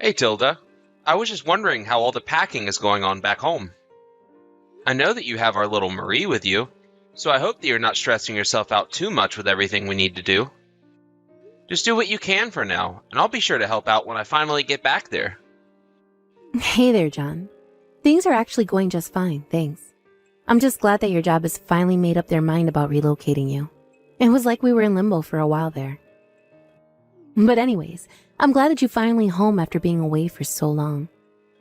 Hey Tilda, I was just wondering how all the packing is going on back home. I know that you have our little Marie with you, so I hope that you're not stressing yourself out too much with everything we need to do. Just do what you can for now, and I'll be sure to help out when I finally get back there. Hey there, John. Things are actually going just fine, thanks. I'm just glad that your job has finally made up their mind about relocating you. It was like we were in limbo for a while there. But anyways, I'm glad that you're finally home after being away for so long.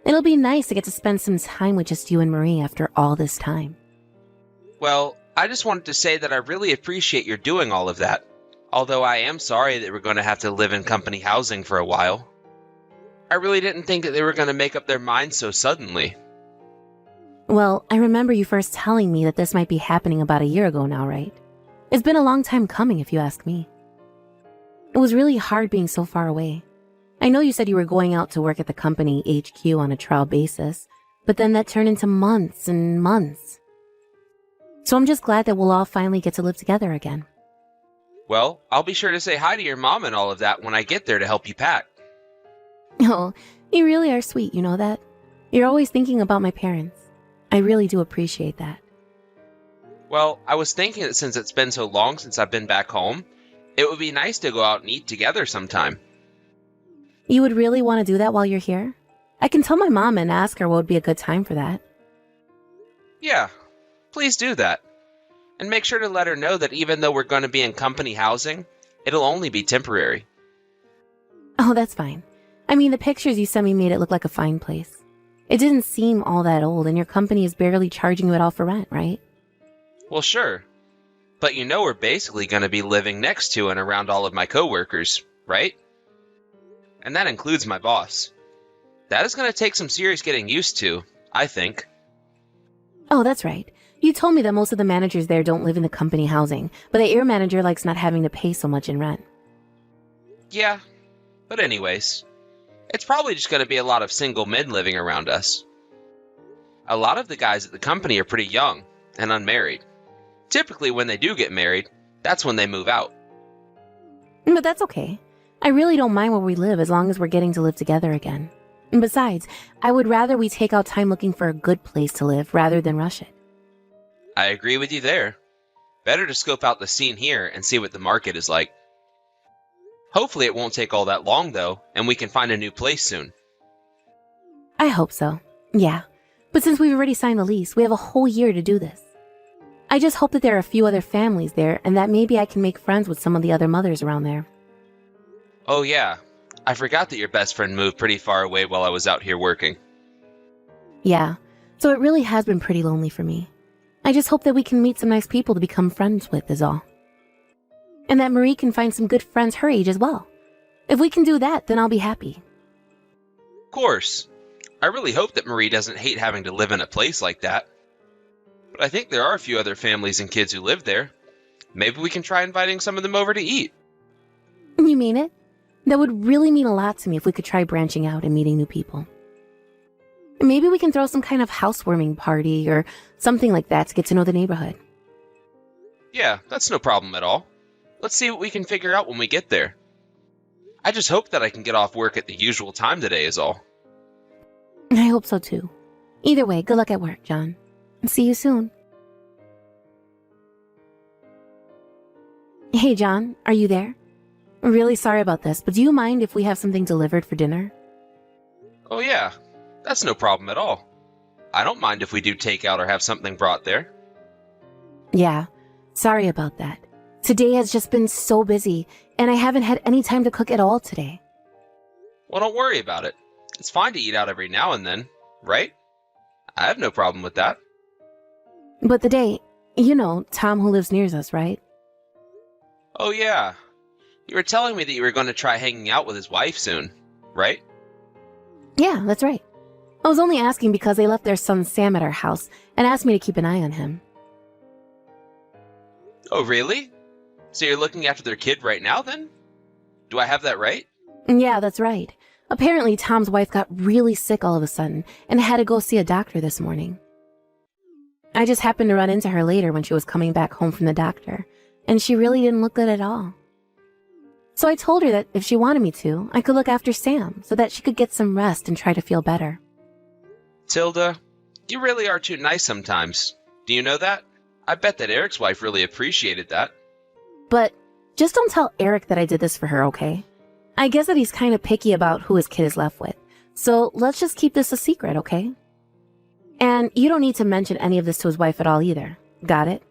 It'll be nice to get to spend some time with just you and Marie after all this time. Well, I just wanted to say that I really appreciate your doing all of that, although I am sorry that we're going to have to live in company housing for a while. I really didn't think that they were going to make up their minds so suddenly. Well, I remember you first telling me that this might be happening about a year ago now, right? It's been a long time coming, if you ask me. It was really hard being so far away. I know you said you were going out to work at the company HQ on a trial basis, but then that turned into months and months. So I'm just glad that we'll all finally get to live together again. Well, I'll be sure to say hi to your mom and all of that when I get there to help you pack. Oh, you really are sweet, you know that? You're always thinking about my parents. I really do appreciate that. Well, I was thinking that since it's been so long since I've been back home, it would be nice to go out and eat together sometime. You would really want to do that while you're here? I can tell my mom and ask her what would be a good time for that. Yeah, please do that. And make sure to let her know that even though we're going to be in company housing, it'll only be temporary. Oh, that's fine. I mean, the pictures you sent me made it look like a fine place. It didn't seem all that old, and your company is barely charging you at all for rent, right? Well, sure. But you know we're basically going to be living next to and around all of my coworkers, right? And that includes my boss. That is going to take some serious getting used to, I think. Oh, that's right. You told me that most of the managers there don't live in the company housing, but the air manager likes not having to pay so much in rent. Yeah, but anyways, it's probably just going to be a lot of single men living around us. A lot of the guys at the company are pretty young and unmarried. Typically, when they do get married, that's when they move out. But that's okay. I really don't mind where we live as long as we're getting to live together again. And besides, I would rather we take out time looking for a good place to live rather than rush it. I agree with you there. Better to scope out the scene here and see what the market is like. Hopefully it won't take all that long, though, and we can find a new place soon. I hope so. Yeah. But since we've already signed the lease, we have a whole year to do this. I just hope that there are a few other families there and that maybe I can make friends with some of the other mothers around there. Oh yeah, I forgot that your best friend moved pretty far away while I was out here working. Yeah. So it really has been pretty lonely for me. I just hope that we can meet some nice people to become friends with is all. And that Marie can find some good friends her age as well. If we can do that, then I'll be happy. Of course. I really hope that Marie doesn't hate having to live in a place like that. But I think there are a few other families and kids who live there. Maybe we can try inviting some of them over to eat. You mean it? That would really mean a lot to me if we could try branching out and meeting new people. Maybe we can throw some kind of housewarming party or something like that to get to know the neighborhood. Yeah, that's no problem at all. Let's see what we can figure out when we get there. I just hope that I can get off work at the usual time today is all. I hope so too. Either way, good luck at work, John. See you soon. Hey, John, are you there? I'm really sorry about this, but do you mind if we have something delivered for dinner? Oh yeah, that's no problem at all. I don't mind if we do takeout or have something brought there. Yeah, sorry about that. Today has just been so busy, and I haven't had any time to cook at all today. Well, don't worry about it. It's fine to eat out every now and then, right? I have no problem with that. But the day, you know, Tom who lives near us, right? Oh yeah. You were telling me that you were going to try hanging out with his wife soon, right? Yeah, that's right. I was only asking because they left their son Sam at our house and asked me to keep an eye on him. Oh really? So you're looking after their kid right now then? Do I have that right? Yeah, that's right. Apparently Tom's wife got really sick all of a sudden and had to go see a doctor this morning. I just happened to run into her later when she was coming back home from the doctor, and she really didn't look good at all. So I told her that if she wanted me to, I could look after Sam so that she could get some rest and try to feel better. Tilda, you really are too nice sometimes. Do you know that? I bet that Eric's wife really appreciated that. But just don't tell Eric that I did this for her, okay? I guess that he's kind of picky about who his kid is left with. So let's just keep this a secret, okay? And you don't need to mention any of this to his wife at all either. Got it?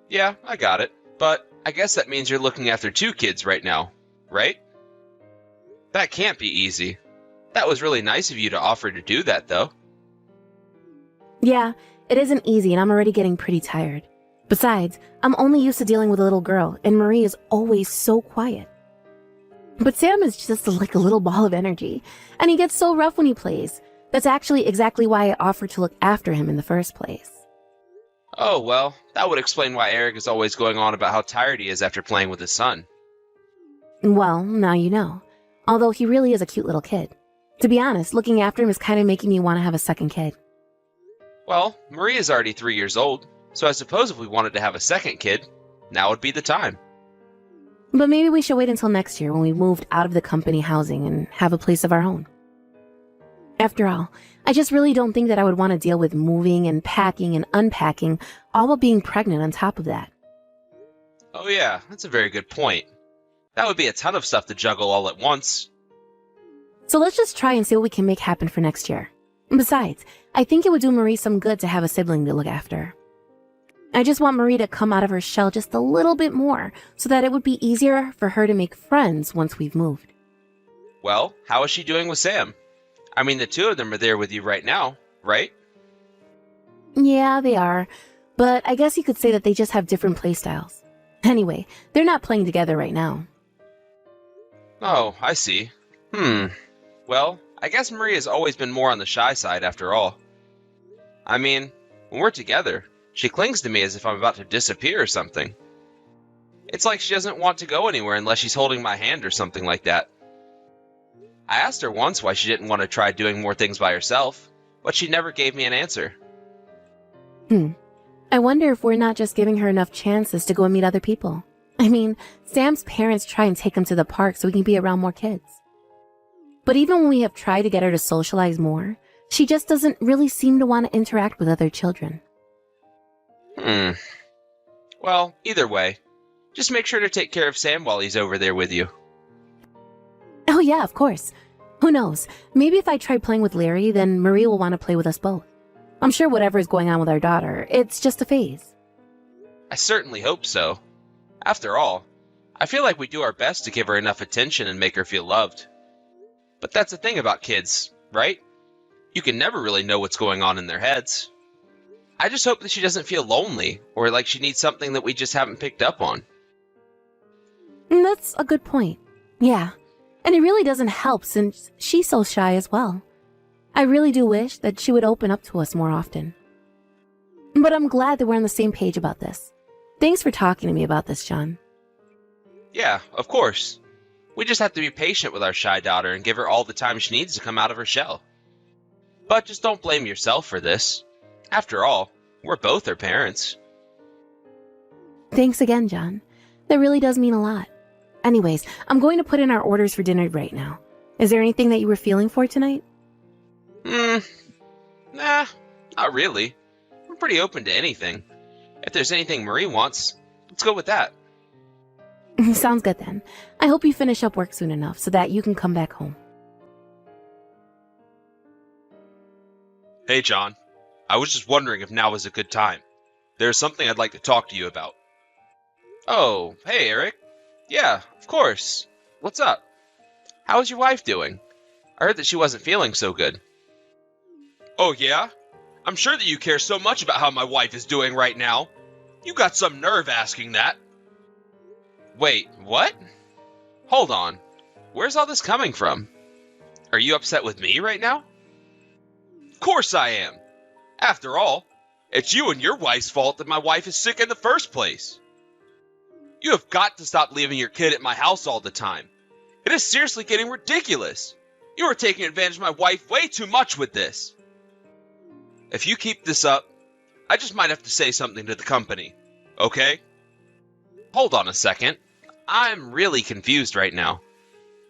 Yeah, I got it. But I guess that means you're looking after 2 kids right now, right? That can't be easy. That was really nice of you to offer to do that, though. Yeah, it isn't easy and I'm already getting pretty tired. Besides, I'm only used to dealing with a little girl and Marie is always so quiet. But Sam is just like a little ball of energy, and he gets so rough when he plays. That's actually exactly why I offered to look after him in the first place. Oh, well, that would explain why Eric is always going on about how tired he is after playing with his son. Well, now you know. Although he really is a cute little kid. To be honest, looking after him is kind of making me want to have a second kid. Well, Marie is already 3 years old, so I suppose if we wanted to have a second kid, now would be the time. But maybe we should wait until next year when we moved out of the company housing and have a place of our own. After all, I just really don't think that I would want to deal with moving and packing and unpacking, all while being pregnant on top of that. Oh yeah, that's a very good point. That would be a ton of stuff to juggle all at once. So let's just try and see what we can make happen for next year. Besides, I think it would do Marie some good to have a sibling to look after. I just want Marie to come out of her shell just a little bit more so that it would be easier for her to make friends once we've moved. Well, how is she doing with Sam? I mean, the 2 of them are there with you right now, right? Yeah, they are. But I guess you could say that they just have different playstyles. Anyway, they're not playing together right now. Oh, I see. Well, I guess Marie has always been more on the shy side after all. I mean, when we're together, she clings to me as if I'm about to disappear or something. It's like she doesn't want to go anywhere unless she's holding my hand or something like that. I asked her once why she didn't want to try doing more things by herself, but she never gave me an answer. I wonder if we're not just giving her enough chances to go and meet other people. I mean, Sam's parents try and take him to the park so he can be around more kids. But even when we have tried to get her to socialize more, she just doesn't really seem to want to interact with other children. Well, either way, just make sure to take care of Sam while he's over there with you. Oh yeah, of course. Who knows? Maybe if I try playing with Larry, then Marie will want to play with us both. I'm sure whatever is going on with our daughter, it's just a phase. I certainly hope so. After all, I feel like we do our best to give her enough attention and make her feel loved. But that's the thing about kids, right? You can never really know what's going on in their heads. I just hope that she doesn't feel lonely, or like she needs something that we just haven't picked up on. That's a good point. Yeah. And it really doesn't help since she's so shy as well. I really do wish that she would open up to us more often. But I'm glad that we're on the same page about this. Thanks for talking to me about this, John. Yeah, of course. We just have to be patient with our shy daughter and give her all the time she needs to come out of her shell. But just don't blame yourself for this. After all, we're both her parents. Thanks again, John. That really does mean a lot. Anyways, I'm going to put in our orders for dinner right now. Is there anything that you were feeling for tonight? Nah, not really. I'm pretty open to anything. If there's anything Marie wants, let's go with that. Sounds good then. I hope you finish up work soon enough so that you can come back home. Hey, John. I was just wondering if now is a good time. There's something I'd like to talk to you about. Oh, hey, Eric. Yeah, of course. What's up? How is your wife doing? I heard that she wasn't feeling so good. Oh, yeah? I'm sure that you care so much about how my wife is doing right now. You got some nerve asking that. Wait, what? Hold on. Where's all this coming from? Are you upset with me right now? Of course I am. After all, it's you and your wife's fault that my wife is sick in the first place. You have got to stop leaving your kid at my house all the time. It is seriously getting ridiculous. You are taking advantage of my wife way too much with this. If you keep this up, I just might have to say something to the company, okay? Hold on a second. I'm really confused right now.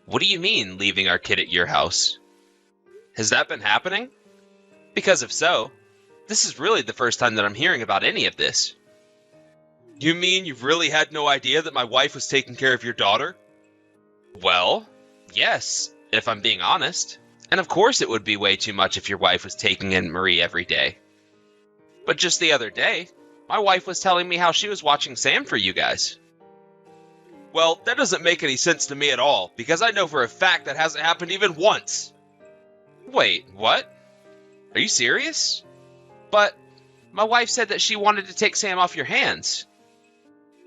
What do you mean, leaving our kid at your house? Has that been happening? Because if so, this is really the first time that I'm hearing about any of this. You mean you've really had no idea that my wife was taking care of your daughter? Well, yes, if I'm being honest. And of course it would be way too much if your wife was taking in Marie every day. But just the other day, my wife was telling me how she was watching Sam for you guys. Well, that doesn't make any sense to me at all, because I know for a fact that hasn't happened even once. Wait, what? Are you serious? But my wife said that she wanted to take Sam off your hands.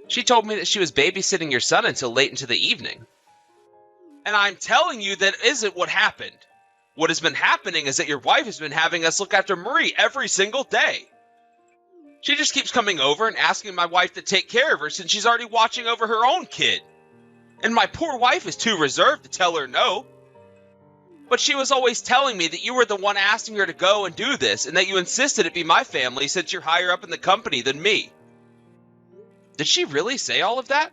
She told me that she was babysitting your son until late into the evening. And I'm telling you that isn't what happened. What has been happening is that your wife has been having us look after Marie every single day. She just keeps coming over and asking my wife to take care of her since she's already watching over her own kid. And my poor wife is too reserved to tell her no. But she was always telling me that you were the one asking her to go and do this, and that you insisted it be my family since you're higher up in the company than me. Did she really say all of that?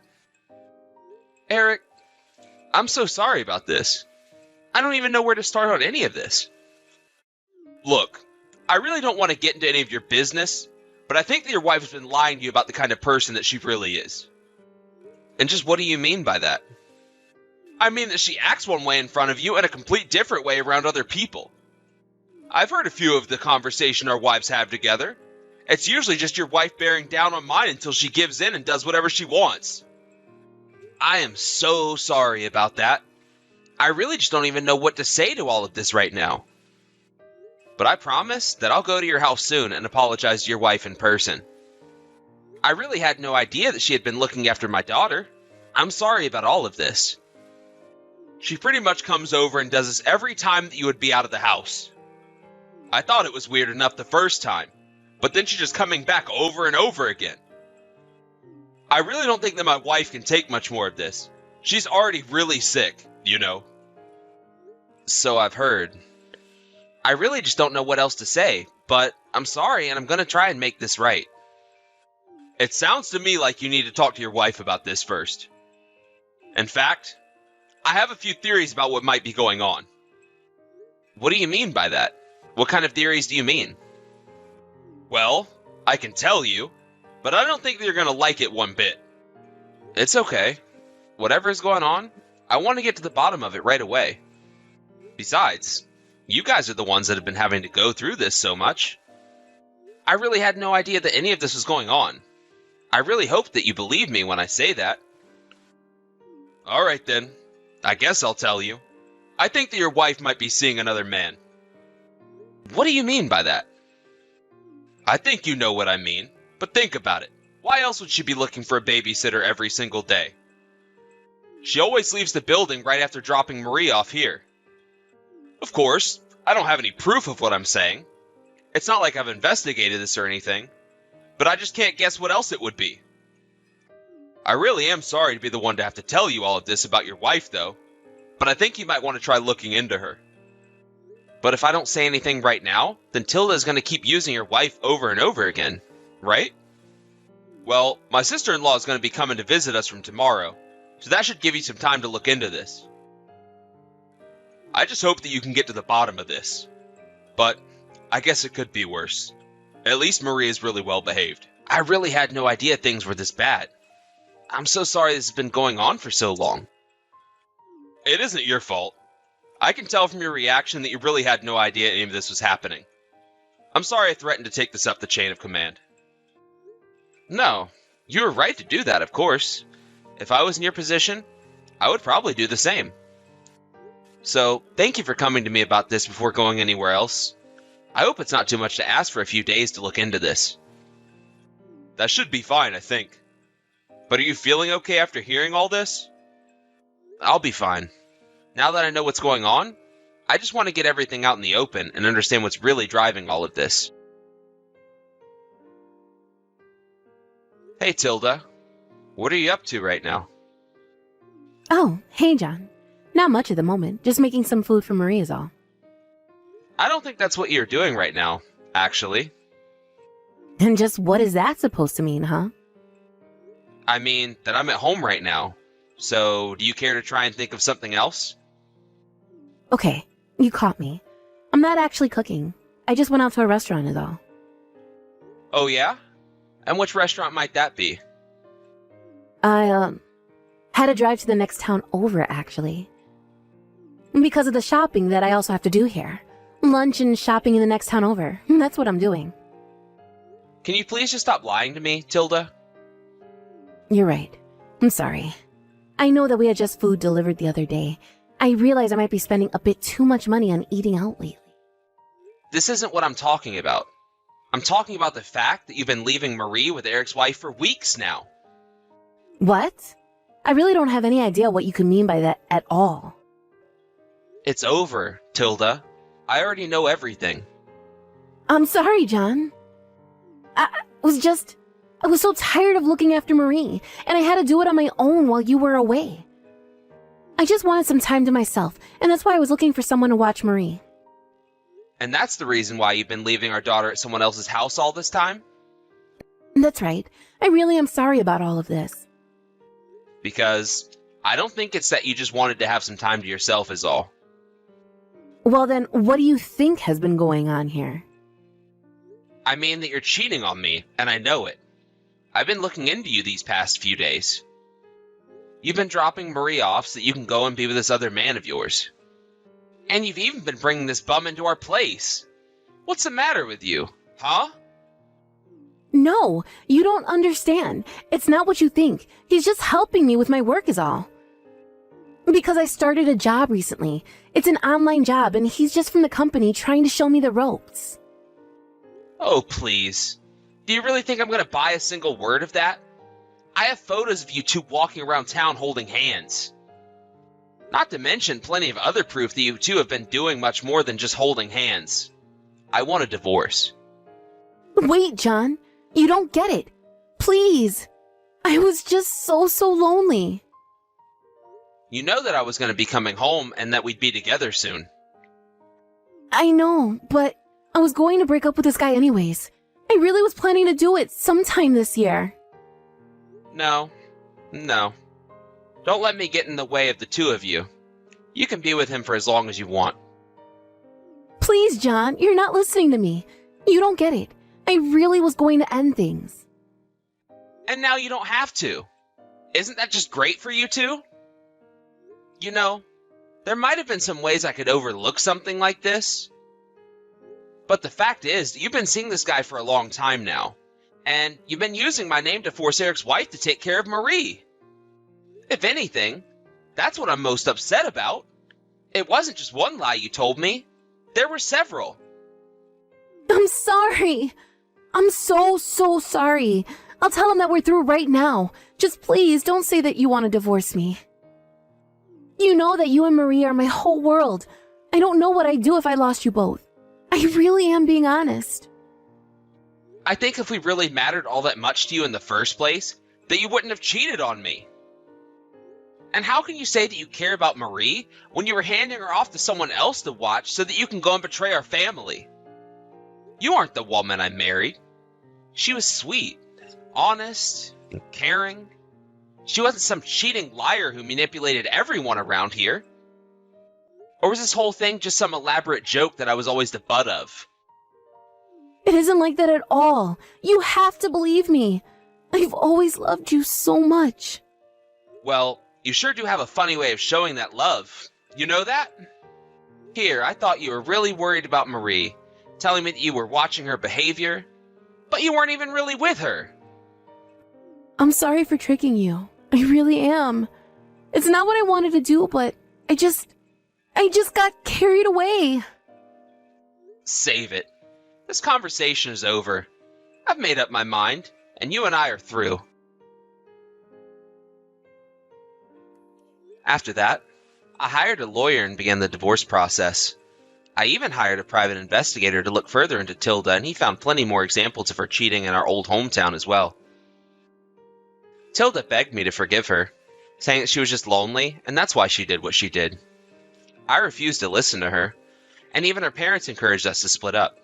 Eric, I'm so sorry about this. I don't even know where to start on any of this. Look, I really don't want to get into any of your business, but I think that your wife has been lying to you about the kind of person that she really is. And just what do you mean by that? I mean that she acts one way in front of you and a complete different way around other people. I've heard a few of the conversation our wives have together. It's usually just your wife bearing down on mine until she gives in and does whatever she wants. I am so sorry about that. I really just don't even know what to say to all of this right now. But I promise that I'll go to your house soon and apologize to your wife in person. I really had no idea that she had been looking after my daughter. I'm sorry about all of this. She pretty much comes over and does this every time that you would be out of the house. I thought it was weird enough the first time, but then she's just coming back over and over again. I really don't think that my wife can take much more of this. She's already really sick, you know. So I've heard. I really just don't know what else to say, but I'm sorry and I'm going to try and make this right. It sounds to me like you need to talk to your wife about this first. In fact, I have a few theories about what might be going on. What do you mean by that? What kind of theories do you mean? Well, I can tell you, but I don't think that you're going to like it one bit. It's okay. Whatever is going on, I want to get to the bottom of it right away. Besides, you guys are the ones that have been having to go through this so much. I really had no idea that any of this was going on. I really hope that you believe me when I say that. Alright then, I guess I'll tell you. I think that your wife might be seeing another man. What do you mean by that? I think you know what I mean, but think about it. Why else would she be looking for a babysitter every single day? She always leaves the building right after dropping Marie off here. Of course, I don't have any proof of what I'm saying. It's not like I've investigated this or anything, but I just can't guess what else it would be. I really am sorry to be the one to have to tell you all of this about your wife, though, but I think you might want to try looking into her. But if I don't say anything right now, then Tilda is going to keep using your wife over and over again, right? Well, my sister-in-law is going to be coming to visit us from tomorrow, so that should give you some time to look into this. I just hope that you can get to the bottom of this. But I guess it could be worse. At least Marie is really well behaved. I really had no idea things were this bad. I'm so sorry this has been going on for so long. It isn't your fault. I can tell from your reaction that you really had no idea any of this was happening. I'm sorry I threatened to take this up the chain of command. No, you were right to do that, of course. If I was in your position, I would probably do the same. So, thank you for coming to me about this before going anywhere else. I hope it's not too much to ask for a few days to look into this. That should be fine, I think. But are you feeling okay after hearing all this? I'll be fine. Now that I know what's going on, I just want to get everything out in the open and understand what's really driving all of this. Hey, Tilda. What are you up to right now? Oh, hey, John. Not much at the moment. Just making some food for Marie is all. I don't think that's what you're doing right now, actually. And just what is that supposed to mean, huh? I mean, that I'm at home right now. So, do you care to try and think of something else? Okay, you caught me. I'm not actually cooking. I just went out to a restaurant is all. Oh, yeah? And which restaurant might that be? I, had to drive to the next town over, actually. Because of the shopping that I also have to do here. Lunch and shopping in the next town over. That's what I'm doing. Can you please just stop lying to me, Tilda? You're right. I'm sorry. I know that we had just food delivered the other day. I realize I might be spending a bit too much money on eating out lately. This isn't what I'm talking about. I'm talking about the fact that you've been leaving Marie with Eric's wife for weeks now. What? I really don't have any idea what you could mean by that at all. It's over, Tilda. I already know everything. I'm sorry, John. I was so tired of looking after Marie, and I had to do it on my own while you were away. I just wanted some time to myself, and that's why I was looking for someone to watch Marie. And that's the reason why you've been leaving our daughter at someone else's house all this time? That's right. I really am sorry about all of this. Because I don't think it's that you just wanted to have some time to yourself is all. Well then, what do you think has been going on here? I mean that you're cheating on me, and I know it. I've been looking into you these past few days. You've been dropping Marie off so that you can go and be with this other man of yours. And you've even been bringing this bum into our place. What's the matter with you, huh? No, you don't understand. It's not what you think. He's just helping me with my work is all. Because I started a job recently. It's an online job, and he's just from the company trying to show me the ropes. Oh, please. Do you really think I'm going to buy a single word of that? I have photos of you two walking around town holding hands. Not to mention plenty of other proof that you two have been doing much more than just holding hands. I want a divorce. Wait, John. You don't get it. Please. I was just so lonely. You know that I was going to be coming home and that we'd be together soon. I know, but I was going to break up with this guy anyways. I really was planning to do it sometime this year. No. Don't let me get in the way of the two of you. You can be with him for as long as you want. Please, John, you're not listening to me. You don't get it. I really was going to end things. And now you don't have to. Isn't that just great for you two? You know, there might have been some ways I could overlook something like this. But the fact is, you've been seeing this guy for a long time now. And you've been using my name to force Eric's wife to take care of Marie. If anything, that's what I'm most upset about. It wasn't just one lie you told me. There were several. I'm sorry. I'm so sorry. I'll tell him that we're through right now. Just please don't say that you want to divorce me. You know that you and Marie are my whole world. I don't know what I'd do if I lost you both. I really am being honest. I think if we really mattered all that much to you in the first place, that you wouldn't have cheated on me. And how can you say that you care about Marie when you were handing her off to someone else to watch so that you can go and betray our family? You aren't the woman I married. She was sweet, honest, and caring. She wasn't some cheating liar who manipulated everyone around here. Or was this whole thing just some elaborate joke that I was always the butt of? It isn't like that at all. You have to believe me. I've always loved you so much. Well, you sure do have a funny way of showing that love. You know that? Here, I thought you were really worried about Marie, telling me that you were watching her behavior, but you weren't even really with her. I'm sorry for tricking you. I really am. It's not what I wanted to do, but I just got carried away. Save it. This conversation is over. I've made up my mind, and you and I are through. After that, I hired a lawyer and began the divorce process. I even hired a private investigator to look further into Tilda, and he found plenty more examples of her cheating in our old hometown as well. Tilda begged me to forgive her, saying that she was just lonely, and that's why she did what she did. I refused to listen to her, and even her parents encouraged us to split up.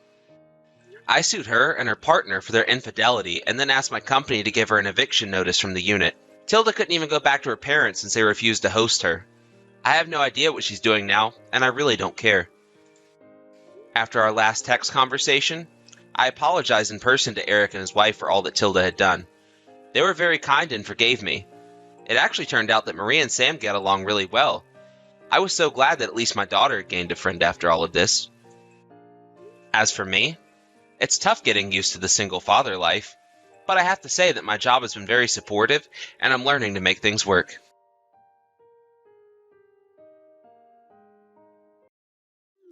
I sued her and her partner for their infidelity, and then asked my company to give her an eviction notice from the unit, Tilda couldn't even go back to her parents since they refused to host her. I have no idea what she's doing now, and I really don't care. After our last text conversation, I apologized in person to Eric and his wife for all that Tilda had done. They were very kind and forgave me. It actually turned out that Marie and Sam get along really well. I was so glad that at least my daughter had gained a friend after all of this. As for me, it's tough getting used to the single father life, but I have to say that my job has been very supportive and I'm learning to make things work.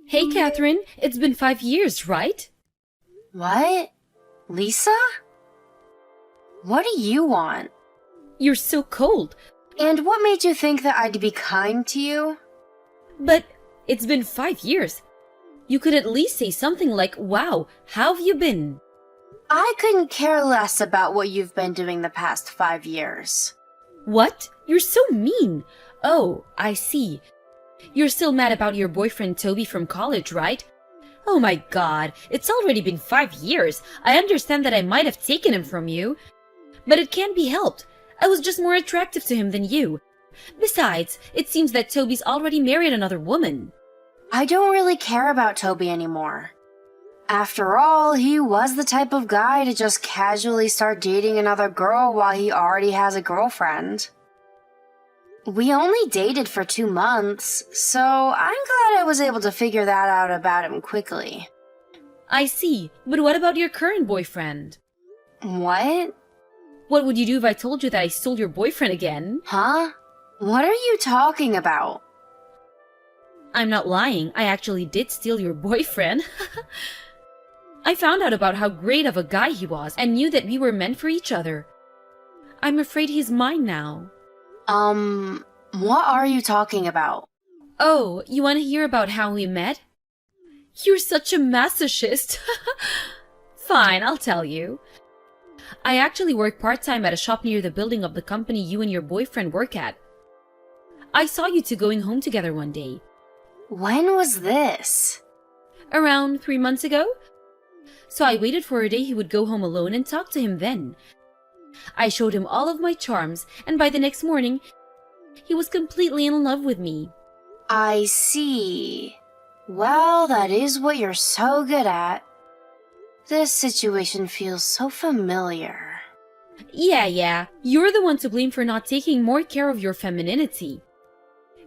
Hey, Catherine, it's been 5 years, right? What? Lisa? What do you want? You're so cold. And what made you think that I'd be kind to you? But it's been 5 years. You could at least say something like, wow, how have you been? I couldn't care less about what you've been doing the past 5 years. What? You're so mean. Oh, I see. You're still mad about your boyfriend Toby from college, right? Oh my god, it's already been 5 years. I understand that I might have taken him from you. But it can't be helped. I was just more attractive to him than you. Besides, it seems that Toby's already married another woman. I don't really care about Toby anymore. After all, he was the type of guy to just casually start dating another girl while he already has a girlfriend. We only dated for 2 months, so I'm glad I was able to figure that out about him quickly. I see, but what about your current boyfriend? What? What would you do if I told you that I stole your boyfriend again? Huh? What are you talking about? I'm not lying, I actually did steal your boyfriend. I found out about how great of a guy he was and knew that we were meant for each other. I'm afraid he's mine now. What are you talking about? Oh, you want to hear about how we met? You're such a masochist. Fine, I'll tell you. I actually work part-time at a shop near the building of the company you and your boyfriend work at. I saw you two going home together one day. When was this? Around 3 months ago? So I waited for a day he would go home alone and talk to him then. I showed him all of my charms, and by the next morning, he was completely in love with me. I see. Well, that is what you're so good at. This situation feels so familiar. Yeah, you're the one to blame for not taking more care of your femininity.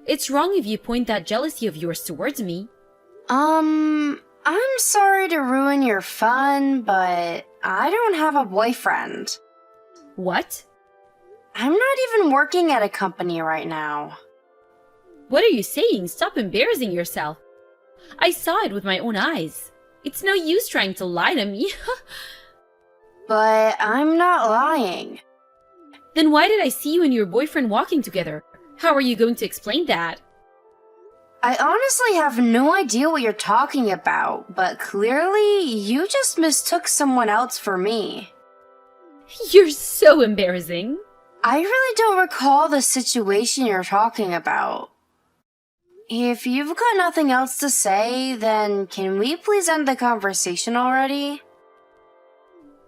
It's wrong if you point that jealousy of yours towards me. I'm sorry to ruin your fun, but I don't have a boyfriend. What? I'm not even working at a company right now. What are you saying? Stop embarrassing yourself. I saw it with my own eyes. It's no use trying to lie to me. But I'm not lying. Then why did I see you and your boyfriend walking together? How are you going to explain that? I honestly have no idea what you're talking about, but clearly you just mistook someone else for me. You're so embarrassing. I really don't recall the situation you're talking about. If you've got nothing else to say, then can we please end the conversation already?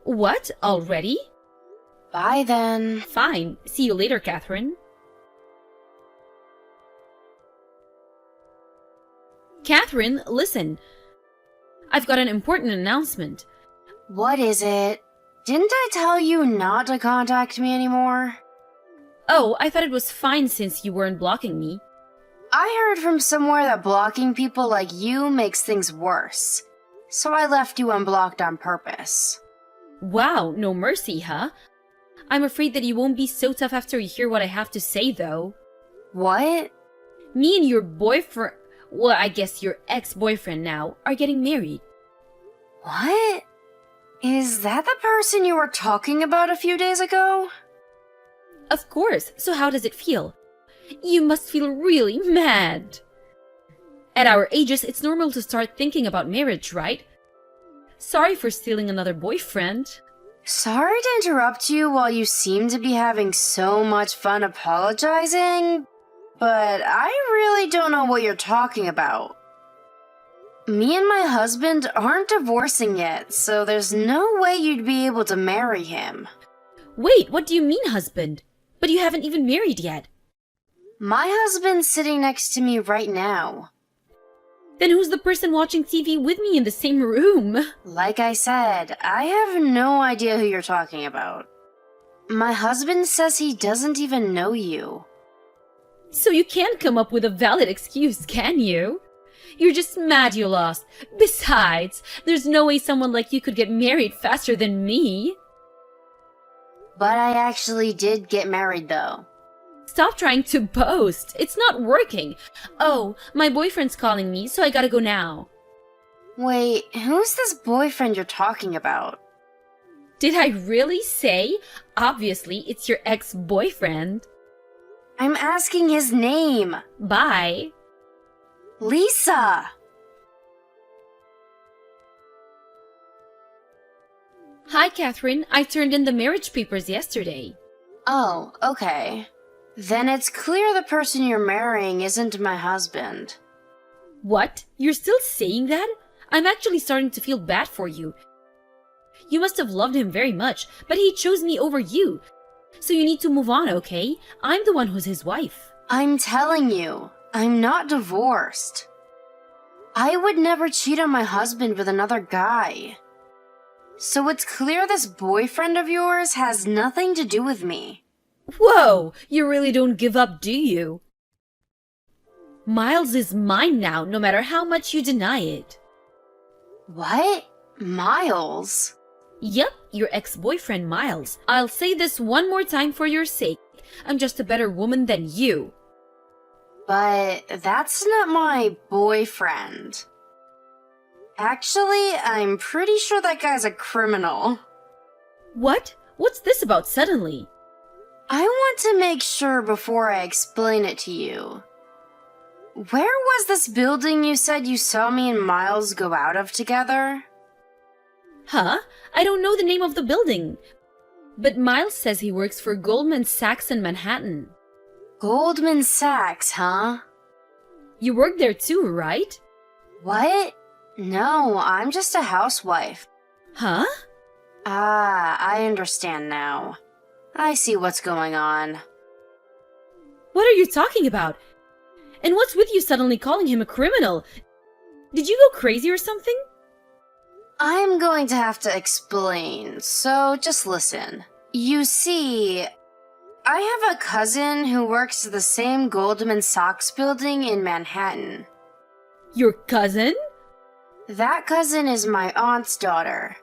What? Already? Bye then. Fine. See you later, Catherine. Catherine, listen. I've got an important announcement. What is it? Didn't I tell you not to contact me anymore? Oh, I thought it was fine since you weren't blocking me. I heard from somewhere that blocking people like you makes things worse. So I left you unblocked on purpose. Wow, no mercy, huh? I'm afraid that you won't be so tough after you hear what I have to say, though. What? Me and your boyfriend, well, I guess your ex-boyfriend now, are getting married. What? Is that the person you were talking about a few days ago? Of course, so how does it feel? You must feel really mad. At our ages, it's normal to start thinking about marriage, right? Sorry for stealing another boyfriend. Sorry to interrupt you while you seem to be having so much fun apologizing, but I really don't know what you're talking about. Me and my husband aren't divorcing yet, so there's no way you'd be able to marry him. Wait, what do you mean, husband? But you haven't even married yet. My husband's sitting next to me right now. Then who's the person watching TV with me in the same room? Like I said, I have no idea who you're talking about. My husband says he doesn't even know you. So you can't come up with a valid excuse, can you? You're just mad you lost. Besides, there's no way someone like you could get married faster than me. But I actually did get married though. Stop trying to boast. It's not working. Oh, my boyfriend's calling me, so I gotta go now. Wait, who's this boyfriend you're talking about? Did I really say? Obviously, it's your ex-boyfriend. I'm asking his name. Bye. Lisa! Hi, Catherine. I turned in the marriage papers yesterday. Oh, okay. Then it's clear the person you're marrying isn't my husband. What? You're still saying that? I'm actually starting to feel bad for you. You must have loved him very much, but he chose me over you. So you need to move on, okay? I'm the one who's his wife. I'm telling you, I'm not divorced. I would never cheat on my husband with another guy. So it's clear this boyfriend of yours has nothing to do with me. Whoa! You really don't give up, do you? Miles is mine now, no matter how much you deny it. What? Miles? Yep, your ex-boyfriend Miles. I'll say this one more time for your sake. I'm just a better woman than you. But that's not my boyfriend. Actually, I'm pretty sure that guy's a criminal. What? What's this about suddenly? I want to make sure before I explain it to you. Where was this building you said you saw me and Miles go out of together? Huh? I don't know the name of the building. But Miles says he works for Goldman Sachs in Manhattan. Goldman Sachs, huh? You work there too, right? What? No, I'm just a housewife. Huh? Ah, I understand now. I see what's going on. What are you talking about? And what's with you suddenly calling him a criminal? Did you go crazy or something? I'm going to have to explain, so just listen. You see, I have a cousin who works at the same Goldman Sachs building in Manhattan. Your cousin? That cousin is my aunt's daughter.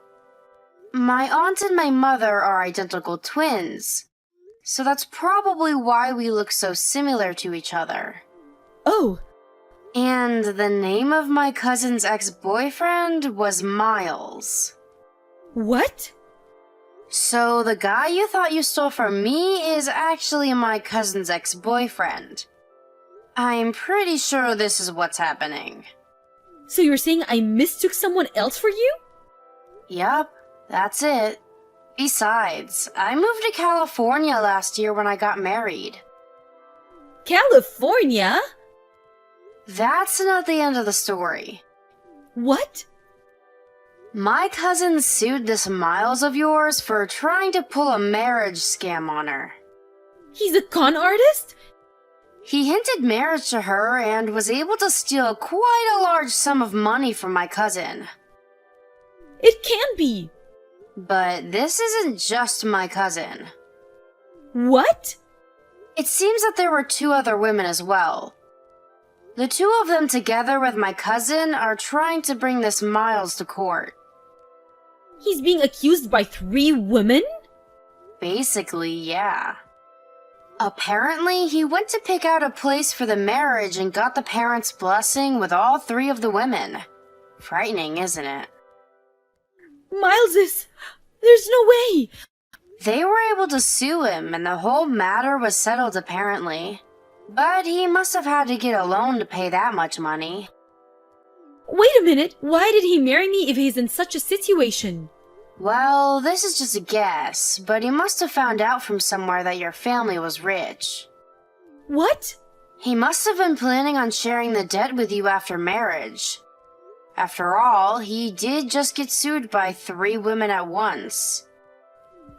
My aunt and my mother are identical twins, so that's probably why we look so similar to each other. Oh. And the name of my cousin's ex-boyfriend was Miles. What? So the guy you thought you stole from me is actually my cousin's ex-boyfriend. I'm pretty sure this is what's happening. So you're saying I mistook someone else for you? Yup, that's it. Besides, I moved to California last year when I got married. California? That's not the end of the story. What? My cousin sued this Miles of yours for trying to pull a marriage scam on her. He's a con artist? He hinted marriage to her and was able to steal quite a large sum of money from my cousin. It can't be. But this isn't just my cousin. What? It seems that there were 2 other women as well. The 2 of them together with my cousin are trying to bring this Miles to court. He's being accused by 3 women? Basically, yeah. Apparently, he went to pick out a place for the marriage and got the parents' blessing with all 3 of the women. Frightening, isn't it? Miles is... There's no way! They were able to sue him, and the whole matter was settled apparently. But he must have had to get a loan to pay that much money. Wait a minute, why did he marry me if he's in such a situation? Well, this is just a guess, but he must have found out from somewhere that your family was rich. What? He must have been planning on sharing the debt with you after marriage. After all, he did just get sued by 3 women at once.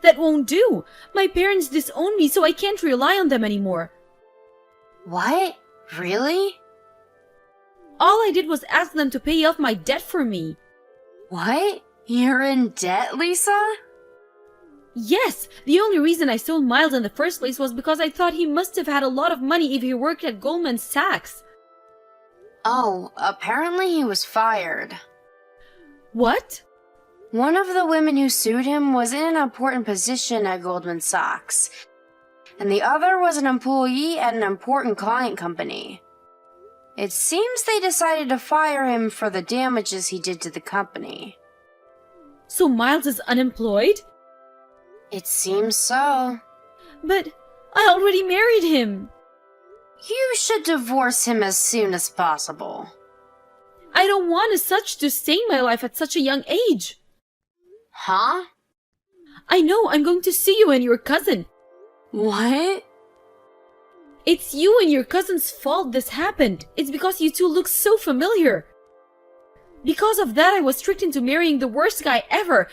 That won't do. My parents disown me, so I can't rely on them anymore. What? Really? All I did was ask them to pay off my debt for me. What? You're in debt, Lisa? Yes, the only reason I sold Miles in the first place was because I thought he must have had a lot of money if he worked at Goldman Sachs. Oh, apparently he was fired. What? One of the women who sued him was in an important position at Goldman Sachs, and the other was an employee at an important client company. It seems they decided to fire him for the damages he did to the company. So Miles is unemployed? It seems so. But I already married him. You should divorce him as soon as possible. I don't want as such to stain my life at such a young age. Huh? I know I'm going to sue you and your cousin. What? It's you and your cousin's fault this happened. It's because you two look so familiar. Because of that, I was tricked into marrying the worst guy ever.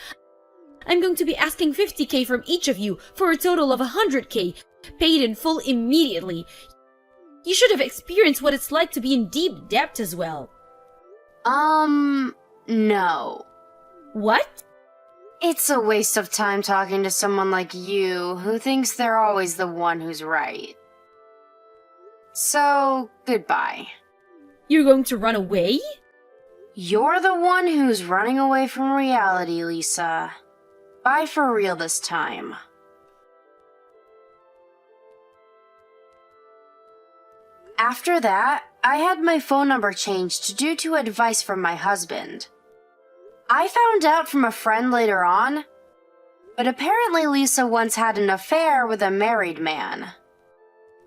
I'm going to be asking $50,000 from each of you for a total of $100,000, paid in full immediately. You should have experienced what it's like to be in deep debt as well. No. What? It's a waste of time talking to someone like you who thinks they're always the one who's right. So, goodbye. You're going to run away? You're the one who's running away from reality, Lisa. Bye for real this time. After that, I had my phone number changed due to advice from my husband. I found out from a friend later on, but apparently Lisa once had an affair with a married man.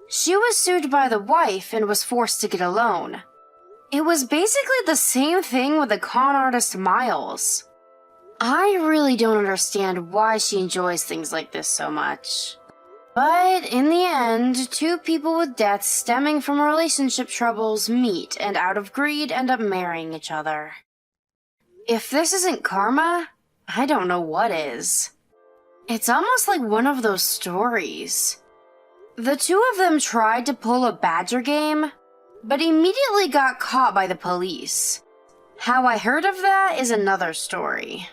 She was sued by the wife and was forced to get a loan. It was basically the same thing with the con artist Miles. I really don't understand why she enjoys things like this so much. But in the end, two people with debts stemming from relationship troubles meet and out of greed end up marrying each other. If this isn't karma, I don't know what is. It's almost like one of those stories. The two of them tried to pull a Badger game, but immediately got caught by the police. How I heard of that is another story.